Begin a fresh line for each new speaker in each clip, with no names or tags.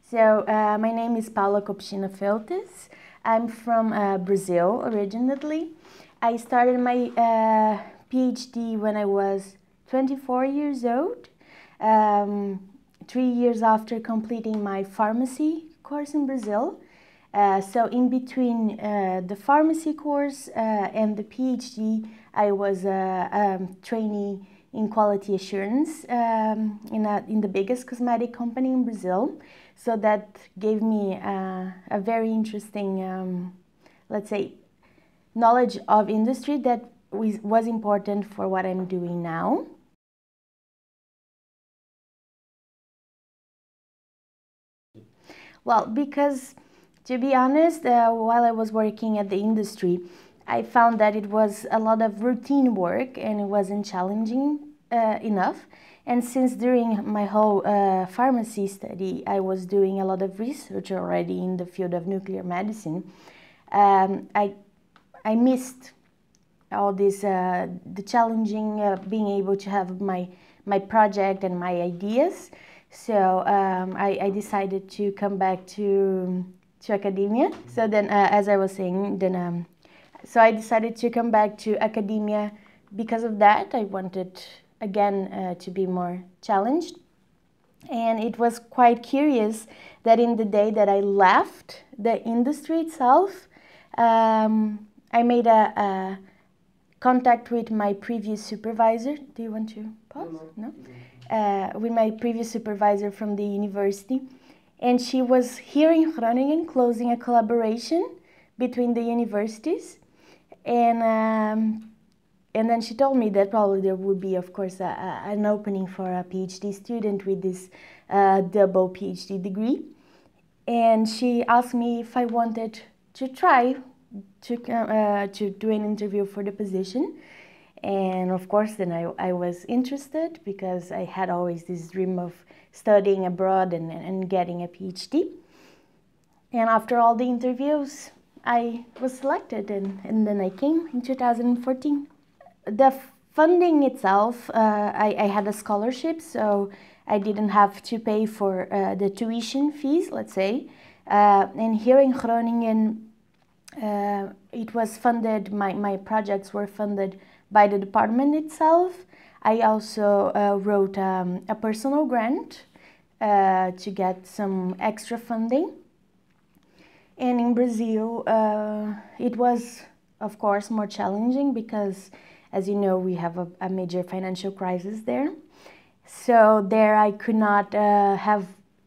So my name is Paula Copchina Feltes. I'm from Brazil originally. I started my PhD when I was 24 years old, 3 years after completing my pharmacy course in Brazil. So in between the pharmacy course and the PhD, I was a trainee in quality assurance in the biggest cosmetic company in Brazil. So that gave me a very interesting, let's say, knowledge of industry that was important for what I'm doing now. Well, because to be honest, while I was working at the industry, I found that it was a lot of routine work and it wasn't challenging enough. And since during my whole pharmacy study, I was doing a lot of research already in the field of nuclear medicine, I missed all this, the challenging, being able to have my project and my ideas. So I decided to come back to academia. So then, as I was saying, then so I decided to come back to academia because of that. I wanted again to be more challenged, and it was quite curious that in the day that I left the industry itself, I made a contact with my previous supervisor. Do you want to pause? No? With my previous supervisor from the university. And she was here in Groningen closing a collaboration between the universities. And then she told me that probably there would be, of course, an opening for a PhD student with this double PhD degree. And she asked me if I wanted to try to do an interview for the position. And of course, then I was interested because I had always this dream of studying abroad and getting a PhD. And after all the interviews, I was selected, and then I came in 2014. The funding itself, I had a scholarship, so I didn't have to pay for the tuition fees, let's say. And here in Groningen, it was funded, my projects were funded by the department itself. I also wrote a personal grant to get some extra funding. And in Brazil, it was, of course, more challenging because, as you know, we have a major financial crisis there. So there I could not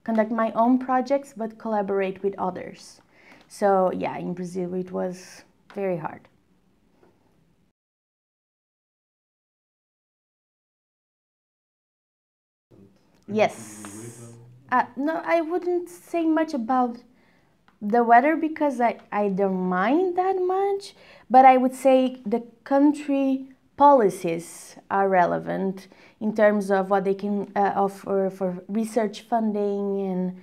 conduct my own projects, but collaborate with others. So yeah, in Brazil it was very hard. Yes. No, I wouldn't say much about the weather because I don't mind that much, but I would say the country policies are relevant in terms of what they can offer for research funding and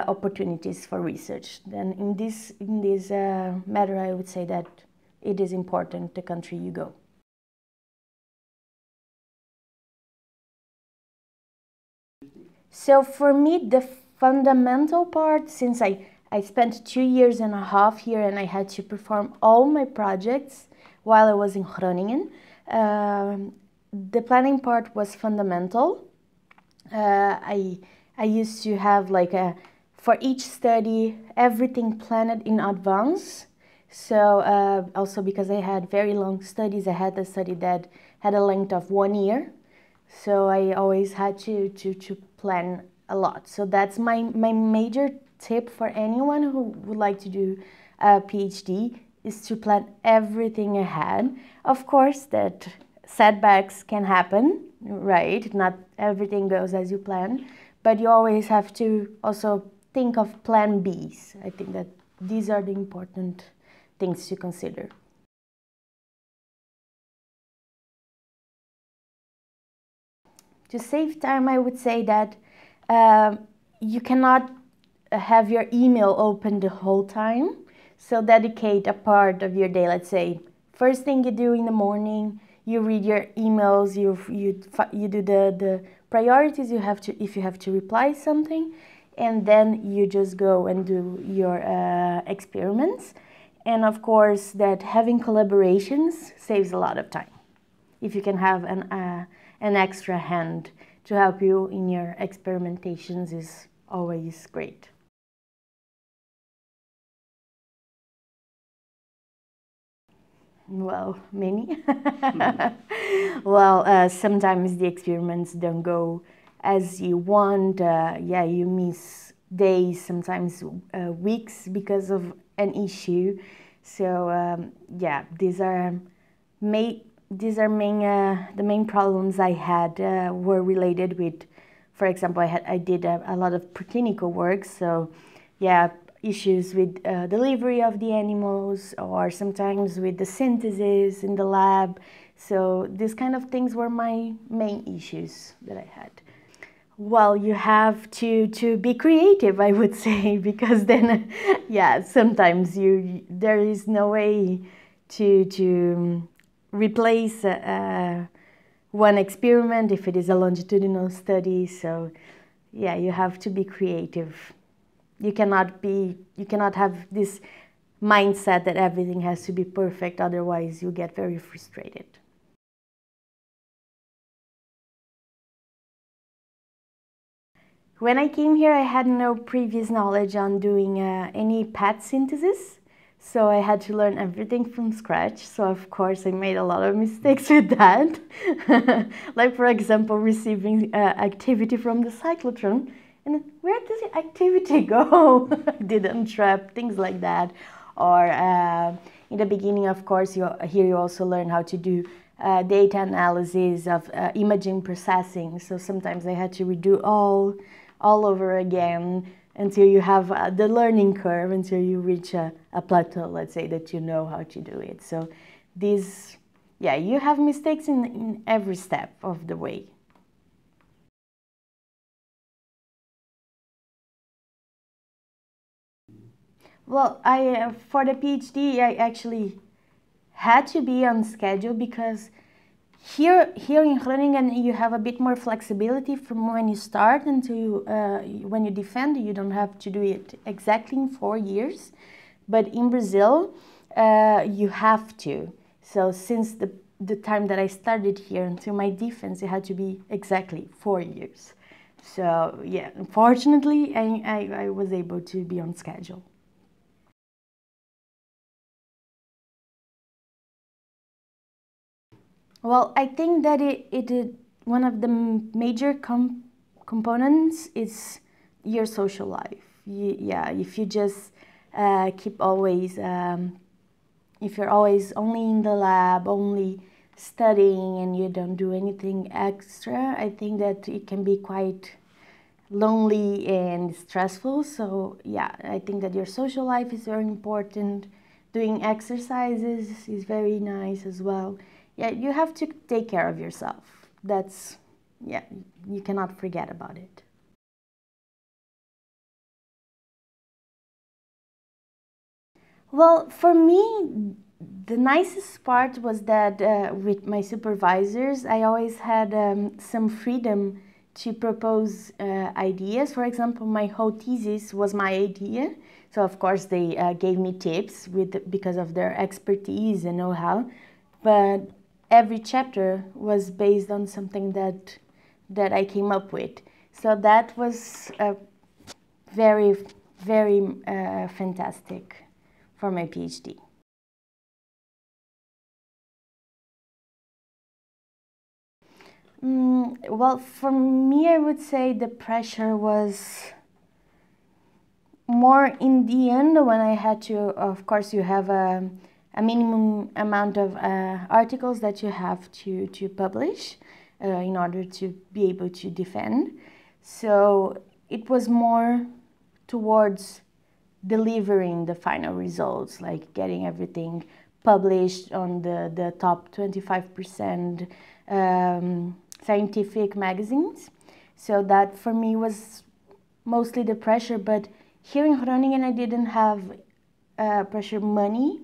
opportunities for research. Then in this matter, I would say that it is important the country you go. So for me, the fundamental part, since I spent 2 years and a half here and I had to perform all my projects while I was in Groningen, the planning part was fundamental. I used to have like for each study, everything planned in advance. So also because I had very long studies, I had a study that had a length of 1 year. So I always had to plan a lot. So that's my major tip for anyone who would like to do a PhD is to plan everything ahead. Of course, that setbacks can happen, right? Not everything goes as you plan, but you always have to also think of plan Bs. I think that these are the important things to consider. To save time, I would say that you cannot have your email open the whole time. So dedicate a part of your day. Let's say first thing you do in the morning, you read your emails, you do the priorities you have to, if you have to reply something, and then you just go and do your experiments. And of course, that having collaborations saves a lot of time. If you can have an extra hand to help you in your experimentations is always great. Well, many. Well, sometimes the experiments don't go as you want. Yeah, you miss days, sometimes weeks because of an issue. So yeah, these are the main problems I had were related with, for example, I did a lot of preclinical work, so yeah, issues with delivery of the animals, or sometimes with the synthesis in the lab. So these kind of things were my main issues that I had. Well, you have to be creative, I would say, because then, yeah, sometimes there is no way to replace one experiment if it is a longitudinal study. So, yeah, you have to be creative. You cannot have this mindset that everything has to be perfect, otherwise you get very frustrated. When I came here, I had no previous knowledge on doing any PAT synthesis, so I had to learn everything from scratch. So of course I made a lot of mistakes with that. Like for example, receiving activity from the cyclotron, and where does the activity go? Didn't trap, things like that. Or in the beginning, of course, here you also learn how to do data analysis of imaging processing. So sometimes I had to redo all over again until you have the learning curve, until you reach a plateau, let's say, that you know how to do it. So these, yeah, you have mistakes in every step of the way. Well, for the PhD, I actually had to be on schedule because here in Groningen you have a bit more flexibility from when you start until when you defend. You don't have to do it exactly in 4 years, but in Brazil you have to. So since the time that I started here until my defense, it had to be exactly 4 years. So yeah, unfortunately I was able to be on schedule. Well, I think that one of the major components is your social life. Yeah, if you just keep always, if you're always only in the lab, only studying, and you don't do anything extra, I think that it can be quite lonely and stressful. So yeah, I think that your social life is very important. Doing exercises is very nice as well. Yeah, you have to take care of yourself. That's, yeah, you cannot forget about it. Well, for me, the nicest part was that with my supervisors, I always had some freedom to propose ideas. For example, my whole thesis was my idea. So of course they gave me tips because of their expertise and know-how. But every chapter was based on something that I came up with. So that was very, very fantastic for my PhD. Well, for me, I would say the pressure was more in the end when I had to, of course, you have a minimum amount of articles that you have to publish in order to be able to defend. So it was more towards delivering the final results, like getting everything published on the top 25% scientific magazines. So that for me was mostly the pressure, but here in Groningen I didn't have pressure money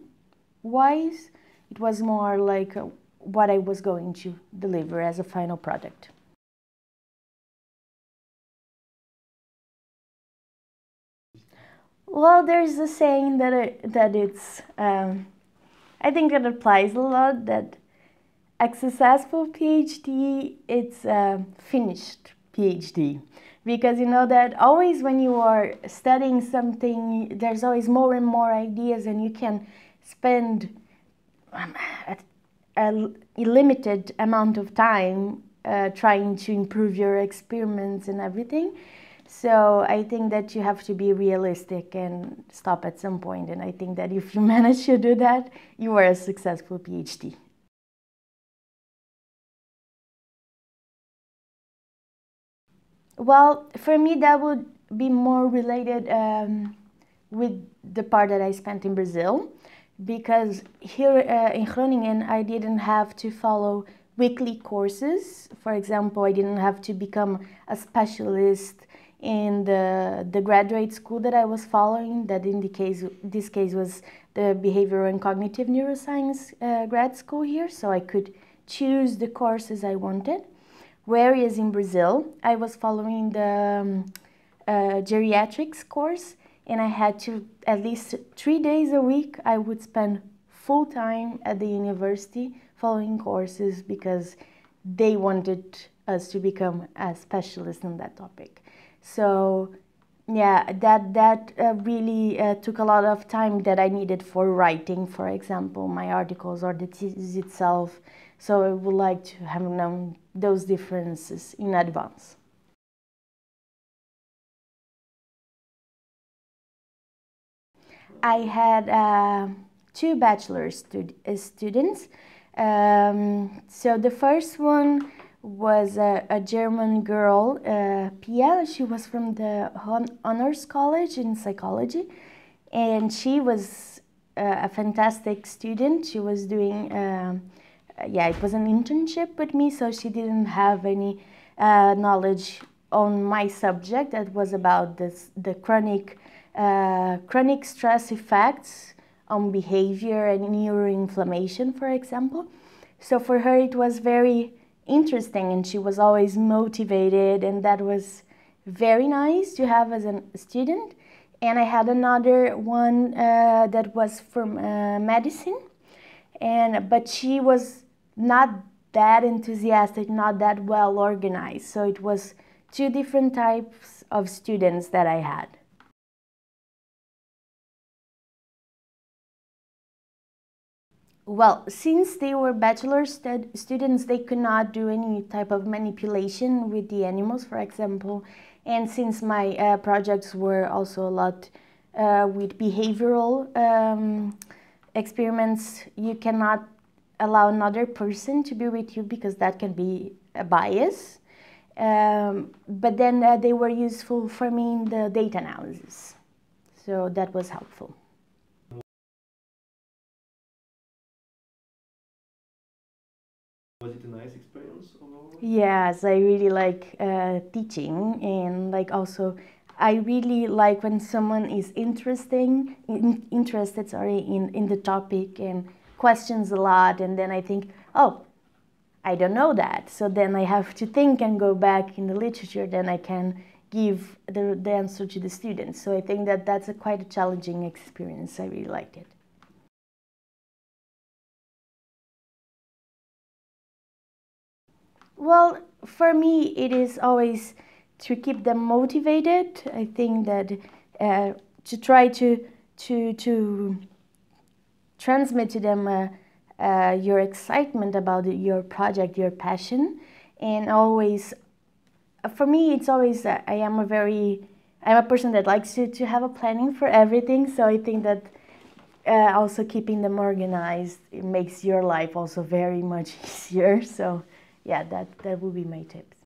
wise. It was more like what I was going to deliver as a final product. Well, there's a saying that it's, I think it applies a lot, that a successful PhD, it's a finished PhD. Because you know that always when you are studying something, there's always more and more ideas, and you can spend a limited amount of time trying to improve your experiments and everything. So I think that you have to be realistic and stop at some point. And I think that if you manage to do that, you are a successful PhD. Well, for me, that would be more related with the part that I spent in Brazil, because here in Groningen, I didn't have to follow weekly courses. For example, I didn't have to become a specialist in the graduate school that I was following, that in this case was the Behavioral and Cognitive Neuroscience grad school here, so I could choose the courses I wanted. Whereas in Brazil, I was following the geriatrics course, and I had to, at least 3 days a week, I would spend full time at the university following courses because they wanted us to become a specialist in that topic. So yeah, that really took a lot of time that I needed for writing, for example, my articles or the thesis itself. So I would like to have known those differences in advance. I had two bachelor students. So the first one was a German girl, Pia. She was from the Honors College in Psychology, and she was a fantastic student. She was doing, yeah, it was an internship with me, so she didn't have any knowledge on my subject. That was about the chronic stress effects on behavior and neuroinflammation, for example. So for her, it was very interesting, and she was always motivated, and that was very nice to have as a student. And I had another one that was from medicine, but she was not that enthusiastic, not that well organized. So it was two different types of students that I had. Well, since they were bachelor students, they could not do any type of manipulation with the animals, for example. And since my projects were also a lot with behavioral experiments, you cannot allow another person to be with you because that can be a bias. But then they were useful for me in the data analysis. So that was helpful.
Was it a nice experience overall?
Yes, I really like teaching, and like also I really like when someone is interested, sorry, in the topic and questions a lot, and then I think, oh, I don't know that. So then I have to think and go back in the literature, then I can give the answer to the students. So I think that that's quite a challenging experience. I really liked it. Well, for me, it is always to keep them motivated. I think that to try to transmit to them your excitement about your project, your passion, and always, for me, it's always I'm a person that likes to have a planning for everything. So I think that also keeping them organized, it makes your life also very much easier. So yeah, that would be my tips.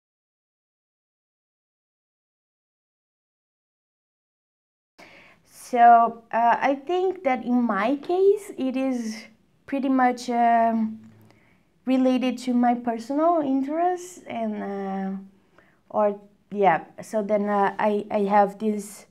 So I think that in my case, it is pretty much related to my personal interests, and or yeah. So then I have this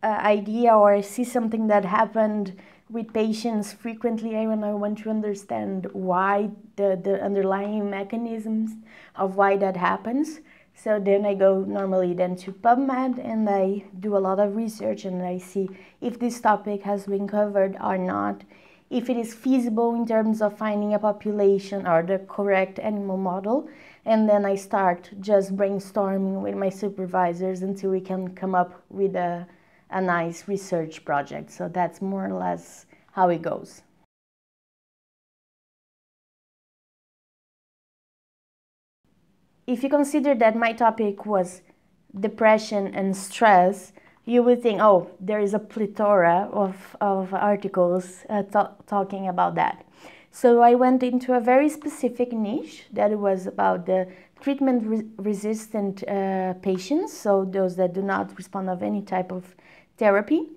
idea, or I see something that happened with patients frequently, and I want to understand why the underlying mechanisms of why that happens. So then I go normally then to PubMed and I do a lot of research and I see if this topic has been covered or not, if it is feasible in terms of finding a population or the correct animal model. And then I start just brainstorming with my supervisors until we can come up with a nice research project. So that's more or less how it goes. If you consider that my topic was depression and stress, you would think, oh, there is a plethora of articles talking about that. So I went into a very specific niche that was about the treatment-resistant patients, so those that do not respond of any type of therapy.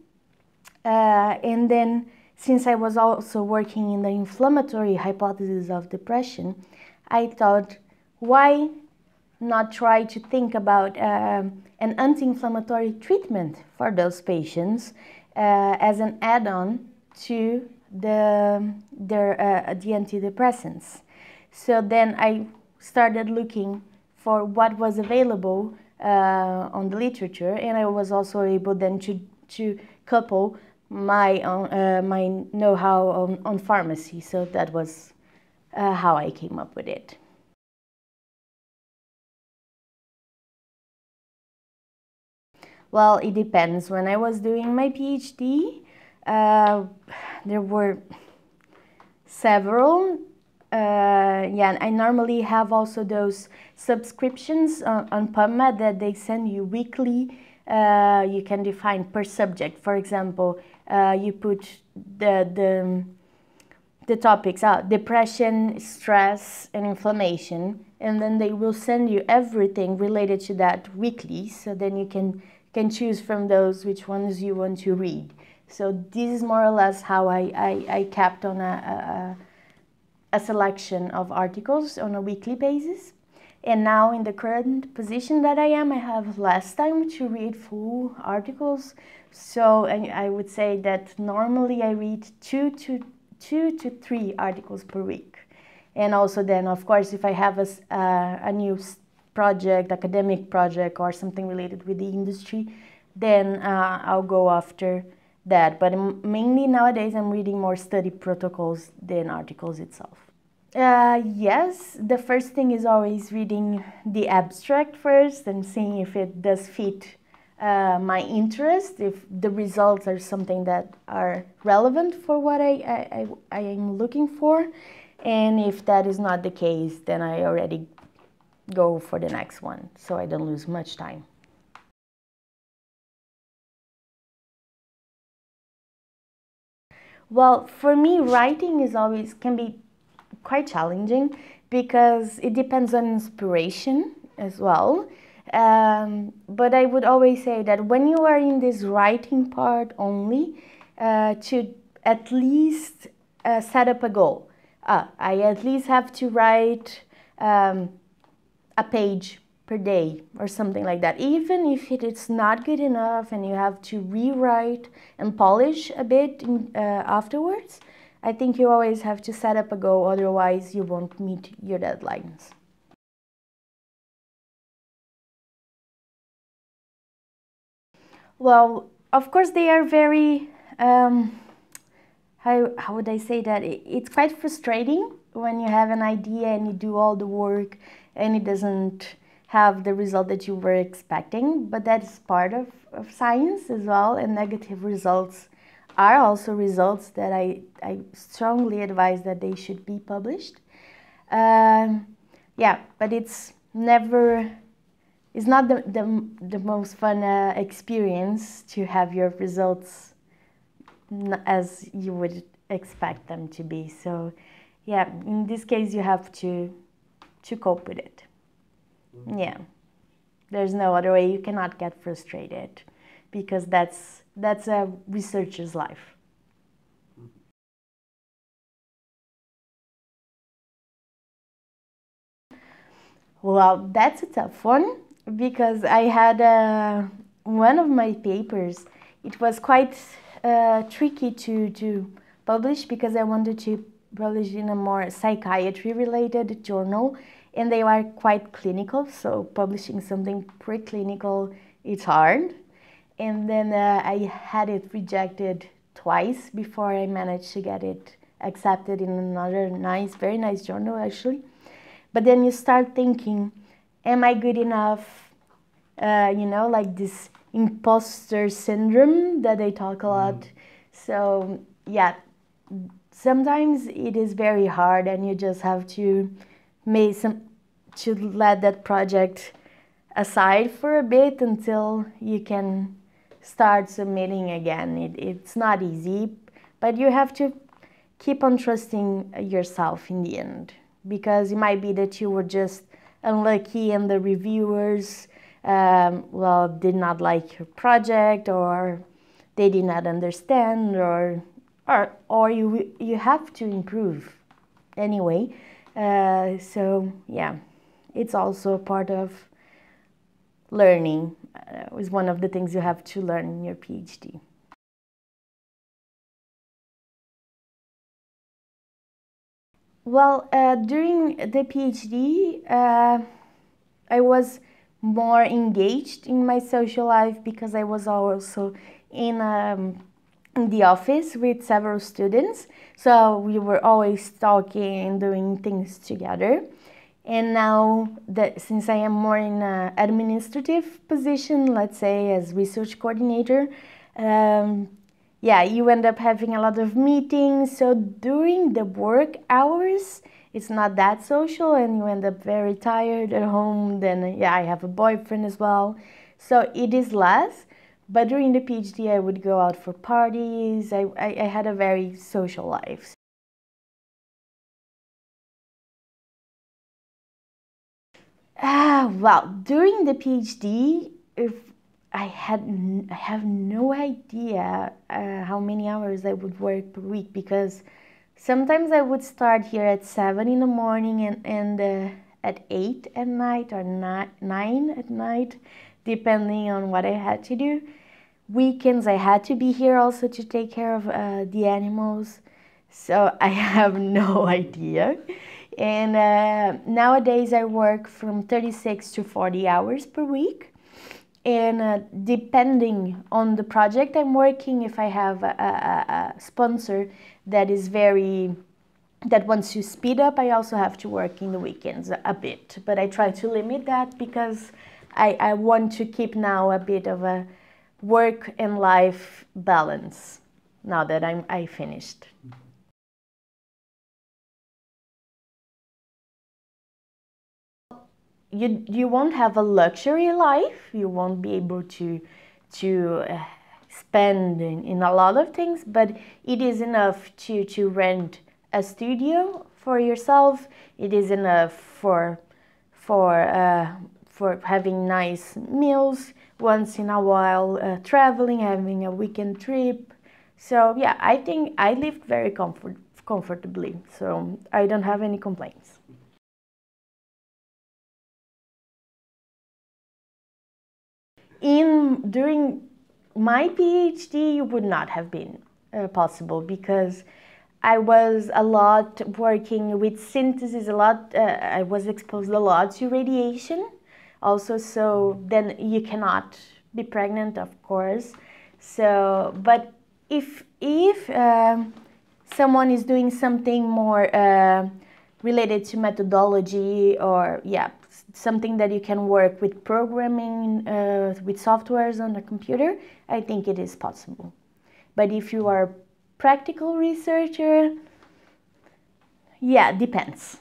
And then, since I was also working in the inflammatory hypothesis of depression, I thought, why not try to think about an anti-inflammatory treatment for those patients as an add-on to the antidepressants. So then I started looking for what was available on the literature, and I was also able then to couple my know-how on pharmacy. So that was how I came up with it. Well, it depends. When I was doing my PhD, there were several. Yeah, I normally have also those subscriptions on PubMed that they send you weekly. You can define per subject. For example, you put the topics out: depression, stress, and inflammation, and then they will send you everything related to that weekly. So then you can choose from those which ones you want to read. So this is more or less how I kept on a selection of articles on a weekly basis. And now in the current position that I am, I have less time to read full articles. So I would say that normally I read two to three articles per week. And also then, of course, if I have a new project, academic project, or something related with the industry, then I'll go after that. But mainly nowadays I'm reading more study protocols than articles itself. Yes, the first thing is always reading the abstract first and seeing if it does fit my interest, if the results are something that are relevant for what I am looking for. And if that is not the case, then I already go for the next one, so I don't lose much time. Well, for me, writing can be quite challenging because it depends on inspiration as well. But I would always say that when you are in this writing part only, to at least set up a goal. I at least have to write a page per day or something like that. Even if it is not good enough and you have to rewrite and polish a bit afterwards, I think you always have to set up a goal, otherwise you won't meet your deadlines. Well, of course they are very, how would I say that? It's quite frustrating when you have an idea and you do all the work and it doesn't have the result that you were expecting, but that's part of science as well, and negative results are also results that I strongly advise that they should be published. Yeah, but it's not the most fun experience to have your results as you would expect them to be. So yeah, in this case you have to cope with it. Yeah, there's no other way. You cannot get frustrated because that's a researcher's life. Well, that's a tough one because I had one of my papers. It was quite tricky to publish because I wanted to publish in a more psychiatry-related journal, and they are quite clinical, so publishing something preclinical, it's hard. And then I had it rejected twice before I managed to get it accepted in another very nice journal actually. But then you start thinking, am I good enough? Like this imposter syndrome that they talk a lot. So yeah, sometimes it is very hard, and you just have to let that project aside for a bit until you can start submitting again. It's not easy, but you have to keep on trusting yourself in the end, because it might be that you were just unlucky and the reviewers did not like your project, or they did not understand, or you have to improve anyway. So yeah, it's also part of learning. Is one of the things you have to learn in your PhD. Well, during the PhD, I was more engaged in my social life because I was also in the office with several students. So we were always talking and doing things together. And now that since I am more in an administrative position, let's say as research coordinator, you end up having a lot of meetings. So during the work hours, it's not that social, and you end up very tired at home. Then I have a boyfriend as well, so it is less. But during the PhD, I would go out for parties. I had a very social life. Well, during the PhD, if I have no idea how many hours I would work per week, because sometimes I would start here at 7 in the morning and at 8 at night, or 9 at night, depending on what I had to do. Weekends I had to be here also to take care of the animals, so I have no idea. And nowadays I work from 36 to 40 hours per week. And depending on the project I'm working, if I have a sponsor that wants to speed up, I also have to work in the weekends a bit. But I try to limit that because I want to keep now a bit of a work and life balance now that I finished. You won't have a luxury life. You won't be able to spend in a lot of things, but it is enough to rent a studio for yourself. It is enough for having nice meals once in a while, traveling, having a weekend trip. So yeah, I think I lived very comfortably, so I don't have any complaints. During my PhD, it would not have been possible, because I was a lot working with synthesis, I was exposed a lot to radiation also, so then you cannot be pregnant, of course. So, but if someone is doing something more related to methodology, or something that you can work with programming, with softwares on the computer, I think it is possible. But if you are a practical researcher, depends.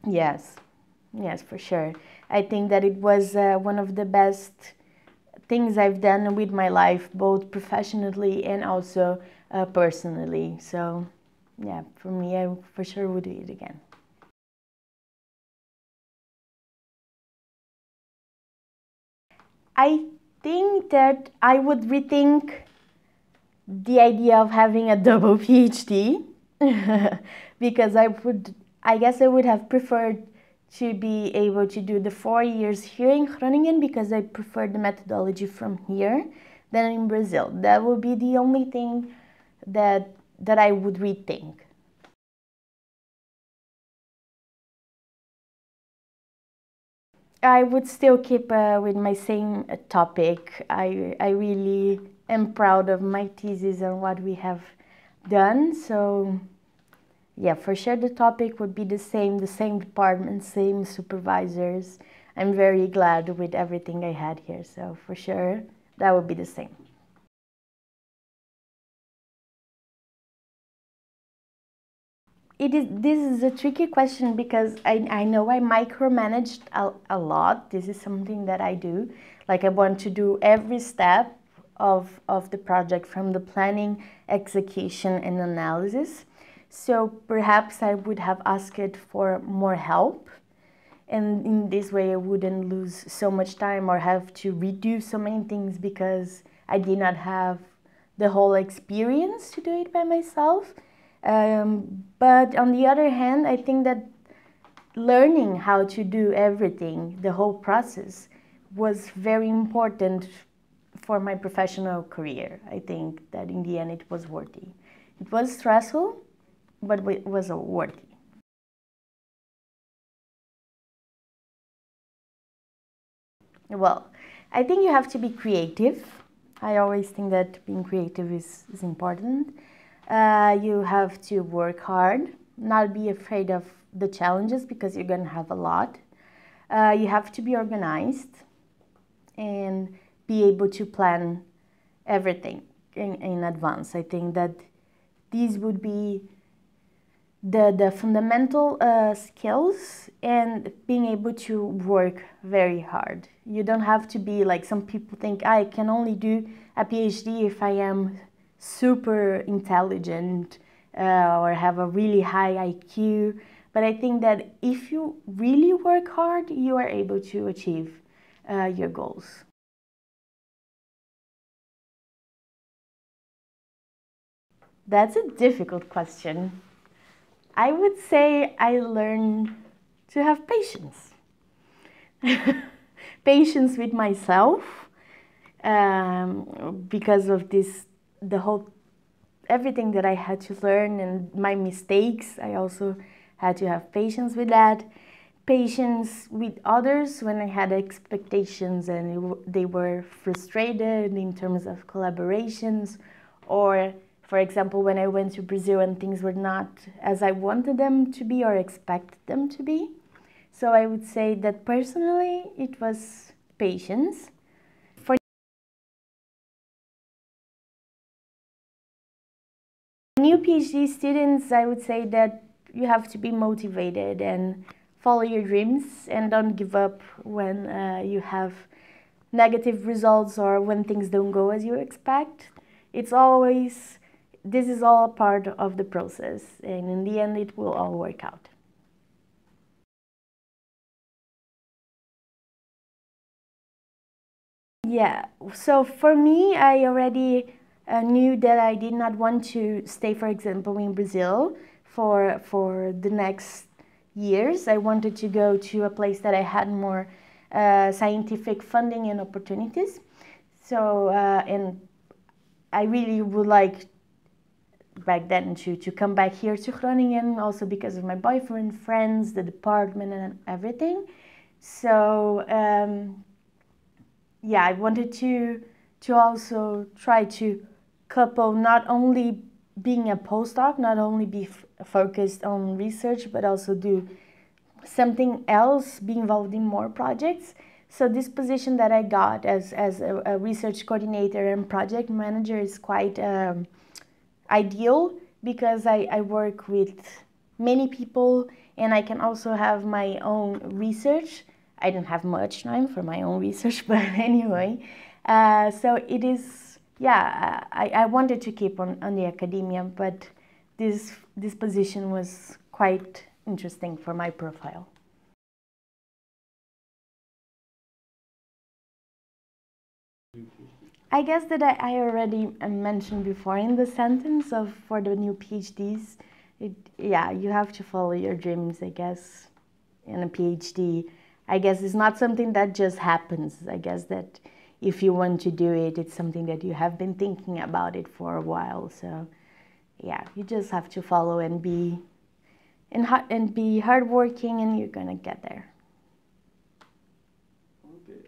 Yes, for sure. I think that it was one of the best things I've done with my life, both professionally and also personally. So yeah, for me, I for sure would do it again. I think that I would rethink the idea of having a double PhD because I guess I would have preferred to be able to do the 4 years here in Groningen, because I prefer the methodology from here than in Brazil. That would be the only thing that I would rethink. I would still keep with my same topic. I really am proud of my thesis and what we have done. So yeah, for sure the topic would be the same department, same supervisors. I'm very glad with everything I had here. So for sure that would be the same. This is a tricky question because I know I micromanaged a lot. This is something that I do. Like I want to do every step of the project from the planning, execution, and analysis. So perhaps I would have asked for more help. And in this way, I wouldn't lose so much time or have to redo so many things because I did not have the whole experience to do it by myself. But on the other hand, I think that learning how to do everything, the whole process, was very important for my professional career. I think that in the end it was worthy. It was stressful, but it was worthy. Well, I think you have to be creative. I always think that being creative is important. You have to work hard, not be afraid of the challenges because you're going to have a lot. You have to be organized and be able to plan everything in advance. I think that these would be the fundamental skills and being able to work very hard. You don't have to be like some people think, I can only do a PhD if I am super intelligent or have a really high IQ. But I think that if you really work hard, you are able to achieve your goals. That's a difficult question. I would say I learned to have patience. Patience with myself because of the whole, everything that I had to learn and my mistakes. I also had to have patience with that. Patience with others when I had expectations and they were frustrated in terms of collaborations, or for example, when I went to Brazil and things were not as I wanted them to be or expected them to be. So I would say that personally it was patience. For new PhD students, I would say that you have to be motivated and follow your dreams and don't give up when you have negative results or when things don't go as you expect. This is all part of the process, and in the end it will all work out. Yeah, so for me, I already knew that I did not want to stay, for example, in Brazil for the next years. I wanted to go to a place that I had more scientific funding and opportunities. So, and I really would like back then to come back here to Groningen, also because of my boyfriend, friends, the department, and everything. So yeah, I wanted to also try to couple not only being a postdoc, not only be focused on research, but also do something else, be involved in more projects. So this position that I got as a research coordinator and project manager is quite ideal because I work with many people and I can also have my own research. I don't have much time for my own research, but anyway. So it is, yeah, I wanted to keep on the academia, but this position was quite interesting for my profile. I guess that I already mentioned before in the sentence of for the new PhDs, yeah, you have to follow your dreams, I guess, in a PhD. I guess it's not something that just happens. I guess that if you want to do it, it's something that you have been thinking about it for a while. So yeah, you just have to follow and be hardworking, and you're gonna get there.
Okay.